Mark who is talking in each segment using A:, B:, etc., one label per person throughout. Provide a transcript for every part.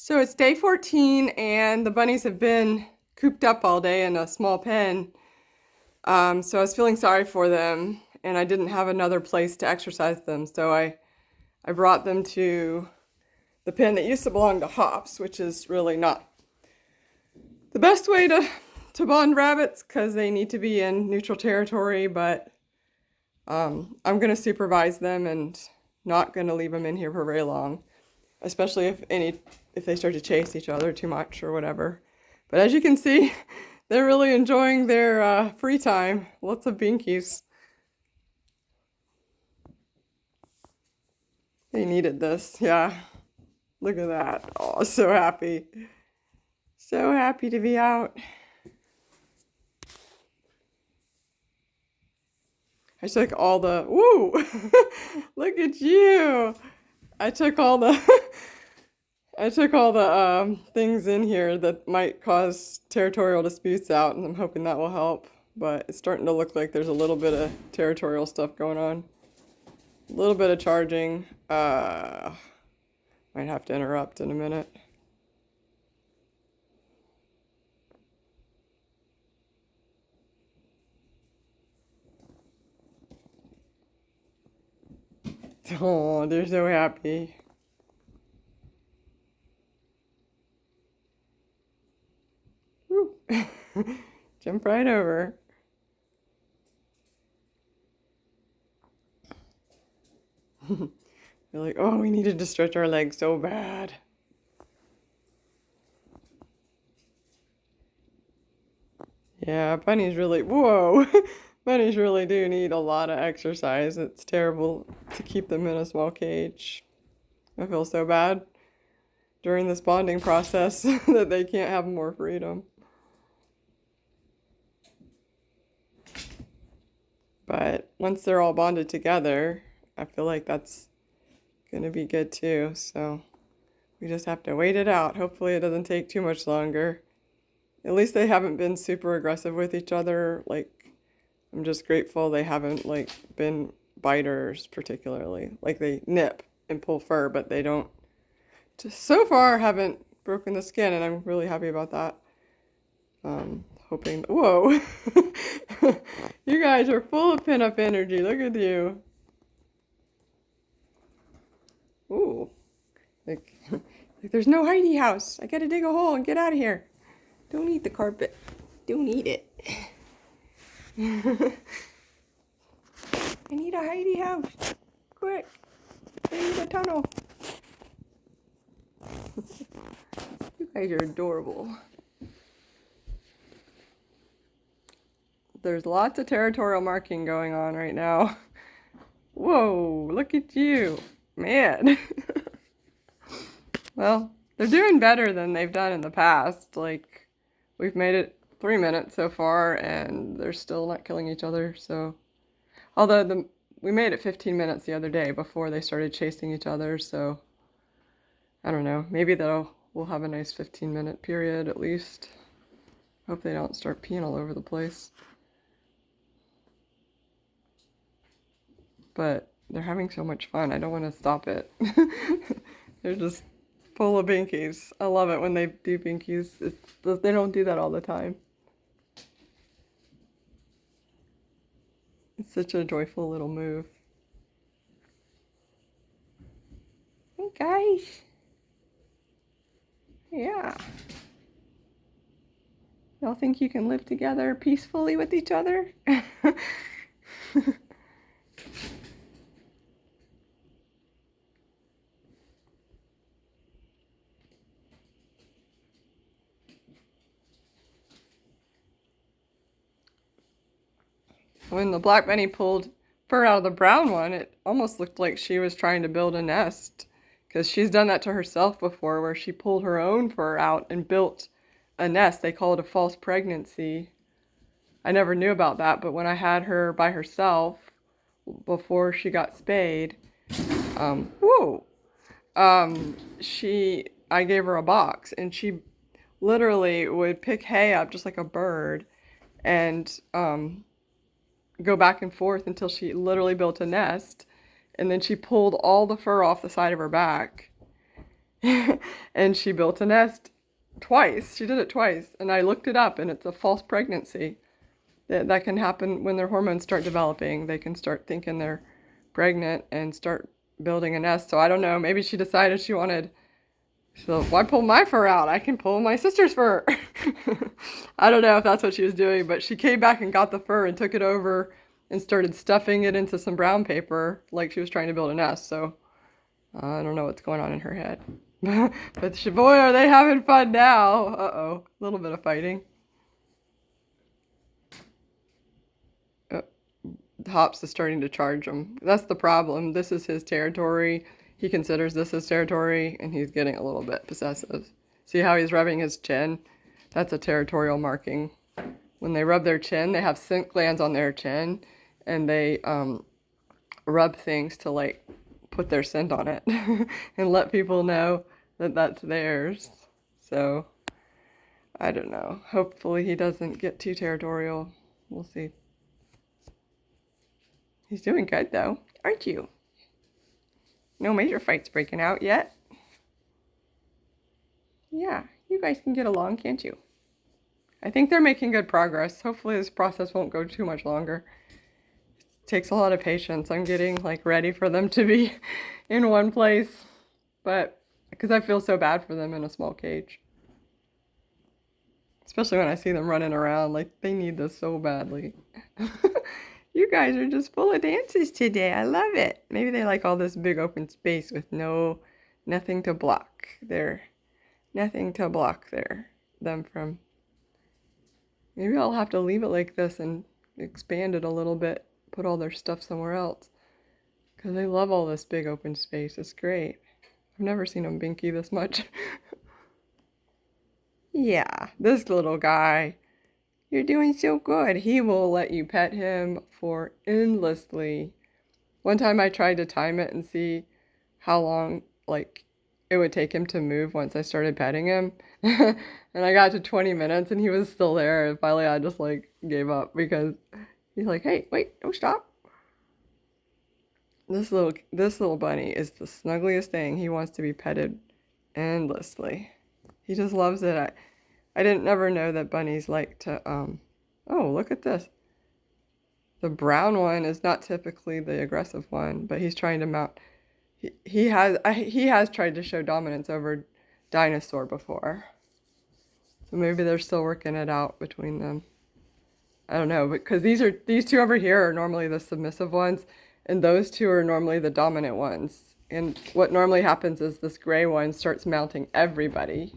A: So it's day 14 and the bunnies have been cooped up all day in a small pen. So I was feeling sorry for them and I didn't have another place to exercise them. So I brought them to the pen that used to belong to Hops, which is really not the best way to bond rabbits because they need to be in neutral territory, but I'm going to supervise them and not going to leave them in here for very long, especially if they start to chase each other too much or whatever. But as you can see, they're really enjoying their free time. Lots of binkies. They needed this, yeah. Look at that. Oh, so happy. So happy to be out. I took all the, woo! Look at you! I took all the things in here that might cause territorial disputes out, and I'm hoping that will help. But it's starting to look like there's a little bit of territorial stuff going on. A little bit of charging. Might have to interrupt in a minute. Oh, they're so happy. Woo. Jump right over. They're like, oh, we needed to stretch our legs so bad. Yeah, bunnies really, whoa, bunnies really do need a lot of exercise. It's terrible to keep them in a small cage. I feel so bad during this bonding process that they can't have more freedom. But once they're all bonded together, I feel like that's going to be good too. So we just have to wait it out. Hopefully it doesn't take too much longer. At least they haven't been super aggressive with each other. Like, I'm just grateful they haven't like been biters particularly. Like they nip and pull fur, but they don't, just so far haven't broken the skin, and I'm really happy about that. Hoping, whoa. You guys are full of pin-up energy. Look at you. Ooh. Like, like there's no hidey house. I gotta dig a hole and get out of here. Don't eat the carpet. Don't eat it. I need a hidey house. Quick. I need a tunnel. You guys are adorable. There's lots of territorial marking going on right now. Whoa, look at you. Man. Well, they're doing better than they've done in the past. Like, we've made it 3 minutes so far, and they're still not killing each other, so. Although we made it 15 minutes the other day before they started chasing each other, so. I don't know. Maybe we'll have a nice 15-minute period at least. Hope they don't start peeing all over the place. But they're having so much fun. I don't want to stop it. They're just full of binkies. I love it when they do binkies. They don't do that all the time. It's such a joyful little move. Hey guys. Yeah. Y'all think you can live together peacefully with each other? When the black bunny pulled fur out of the brown one, it almost looked like she was trying to build a nest, because she's done that to herself before, where she pulled her own fur out and built a nest. They call it a false pregnancy. I never knew about that, but when I had her by herself before she got spayed, whoa, I gave her a box, and she literally would pick hay up just like a bird, and go back and forth until she literally built a nest, and then she pulled all the fur off the side of her back, And she built a nest twice. She did it twice. And I looked it up, and it's a false pregnancy. That can happen when their hormones start developing. They can start thinking they're pregnant and start building a nest. So I don't know. Maybe she decided she wanted. So why pull my fur out? I can pull my sister's fur. I don't know if that's what she was doing, but she came back and got the fur and took it over and started stuffing it into some brown paper like she was trying to build a nest. So I don't know what's going on in her head. But boy, are they having fun now. Uh-oh, a little bit of fighting. Hops is starting to charge him. That's the problem. This is his territory. He considers this his territory, and he's getting a little bit possessive. See how he's rubbing his chin? That's a territorial marking. When they rub their chin, they have scent glands on their chin, and they rub things to like put their scent on it and let people know that that's theirs. So I don't know. Hopefully he doesn't get too territorial. We'll see. He's doing good, though, aren't you? No major fights breaking out yet. Yeah, you guys can get along, can't you? I think they're making good progress. Hopefully this process won't go too much longer. It takes a lot of patience. I'm getting like ready for them to be in one place, but because I feel so bad for them in a small cage. Especially when I see them running around like they need this so badly. You guys are just full of dances today. I love it. Maybe they like all this big open space with nothing to block. Nothing to block them from. Maybe I'll have to leave it like this and expand it a little bit. Put all their stuff somewhere else. Because they love all this big open space. It's great. I've never seen them binky this much. Yeah, this little guy. You're doing so good. He will let you pet him for endlessly. One time I tried to time it and see how long, like, it would take him to move once I started petting him. And I got to 20 minutes and he was still there. And finally I just, like, gave up because he's like, hey, wait, don't stop. This little bunny is the snuggliest thing. He wants to be petted endlessly. He just loves it. I didn't never know that bunnies like to, oh, look at this. The brown one is not typically the aggressive one, but he's trying to mount. He has tried to show dominance over Dinosaur before. So maybe they're still working it out between them. I don't know, because these two over here are normally the submissive ones, and those two are normally the dominant ones. And what normally happens is this gray one starts mounting everybody,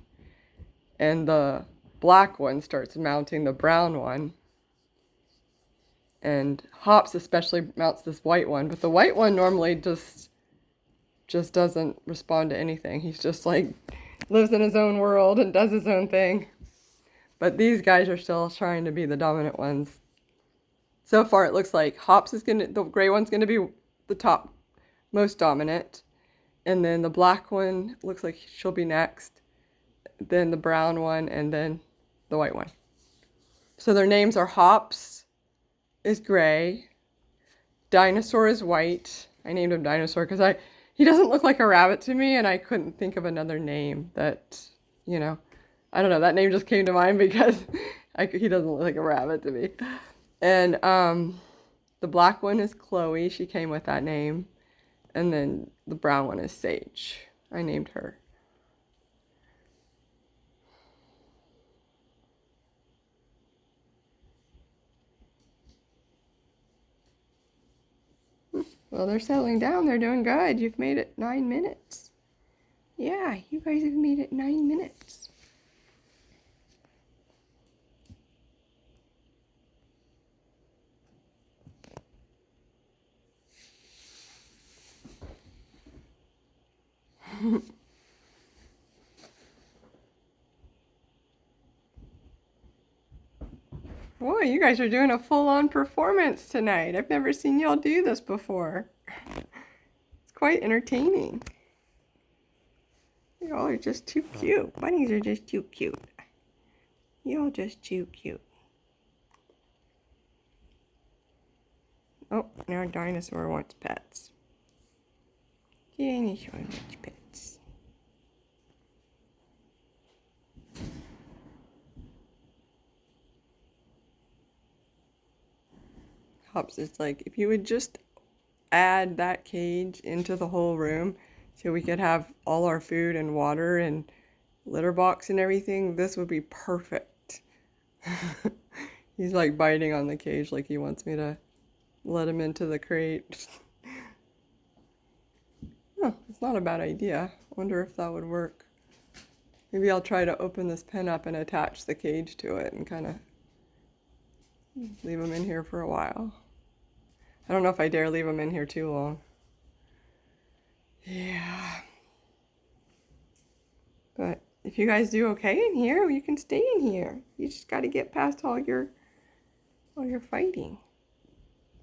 A: and the black one starts mounting the brown one. And Hops especially mounts this white one, but the white one normally just doesn't respond to anything. He's just like lives in his own world and does his own thing. But these guys are still trying to be the dominant ones. So far it looks like the gray one's gonna be the top most dominant. And then the black one looks like she'll be next. Then the brown one, and then the white one. So their names are Hops is gray. Dinosaur is white. I named him Dinosaur because he doesn't look like a rabbit to me, and I couldn't think of another name that, I don't know, that name just came to mind because he doesn't look like a rabbit to me. And the black one is Chloe. She came with that name. And then the brown one is Sage. I named her. Well, they're settling down. They're doing good. You've made it 9 minutes. Yeah, you guys have made it 9 minutes. Boy, you guys are doing a full-on performance tonight. I've never seen y'all do this before. It's quite entertaining. Y'all are just too cute. Bunnies are just too cute. Y'all just too cute. Oh, now a dinosaur wants pets. Dinosaur wants pets. Hops is like, if you would just add that cage into the whole room so we could have all our food and water and litter box and everything, this would be perfect. He's like biting on the cage like he wants me to let him into the crate. Huh, it's not a bad idea. I wonder if that would work. Maybe I'll try to open this pen up and attach the cage to it and kind of leave him in here for a while. I don't know if I dare leave him in here too long. Yeah. But if you guys do okay in here, you can stay in here. You just got to get past all your fighting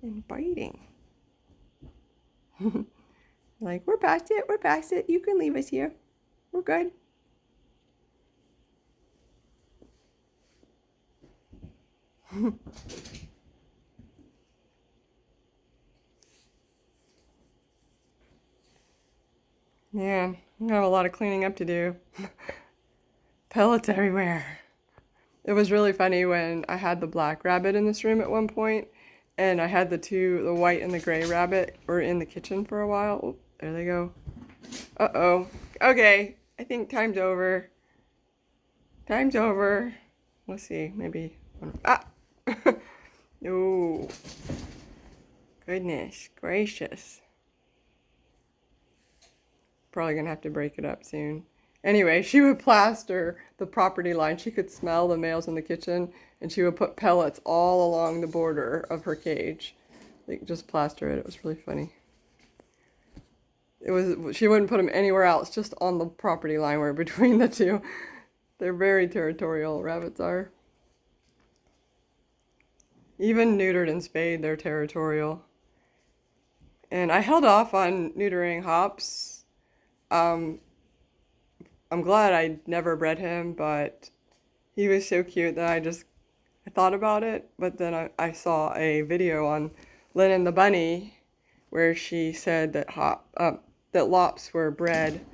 A: and biting. Like, we're past it. You can leave us here. We're good. Man, I have a lot of cleaning up to do. Pellets everywhere. It was really funny when I had the black rabbit in this room at one point, and I had the white and the gray rabbit were in the kitchen for a while. Oh, there they go. Uh-oh. Okay, I think time's over. Time's over. Let's see, maybe one. Ah! Oh, goodness gracious. Probably gonna have to break it up soon. Anyway, she would plaster the property line. She could smell the males in the kitchen, and she would put pellets all along the border of her cage. Like, just plaster it. It was really funny. She wouldn't put them anywhere else, just on the property line where between the two. They're very territorial, rabbits are. Even neutered and spayed, they're territorial. And I held off on neutering Hops. I'm glad I never bred him, but he was so cute that I thought about it. But then I saw a video on Lynn and the Bunny where she said that that Lops were bred.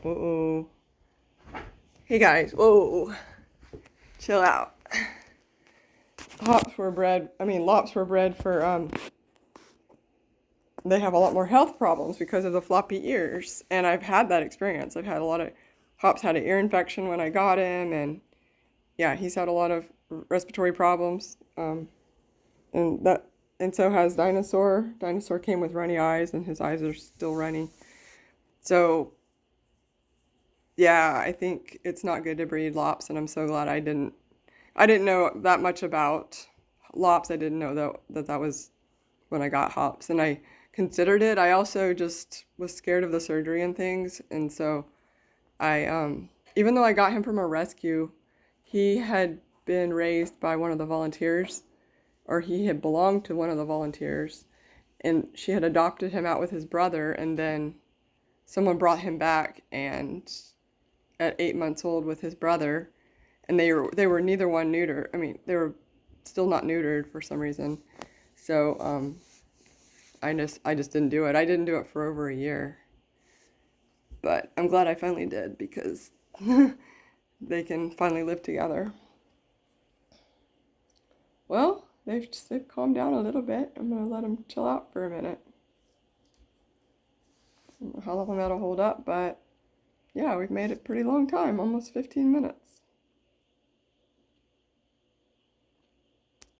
A: Whoa. Hey guys, whoa. Chill out. Lops were bred for, they have a lot more health problems because of the floppy ears. And I've had that experience. I've had a lot of, Hops had an ear infection when I got him, and yeah, he's had a lot of respiratory problems. And so has Dinosaur. Dinosaur came with runny eyes, and his eyes are still runny. So yeah, I think it's not good to breed Lops, and I'm so glad I didn't know that much about Lops. I didn't know that was when I got Hops, and I considered it. I also just was scared of the surgery and things, and so I even though I got him from a rescue, he had been raised by one of the volunteers, or he had belonged to one of the volunteers, and she had adopted him out with his brother, and then someone brought him back, and at 8 months old with his brother, and they were neither one neutered. I mean, they were still not neutered for some reason. So I just didn't do it. I didn't do it for over a year. But I'm glad I finally did, because they can finally live together. Well, they've calmed down a little bit. I'm gonna let them chill out for a minute. I don't know how long that'll hold up, but yeah, we've made it a pretty long time, almost 15 minutes.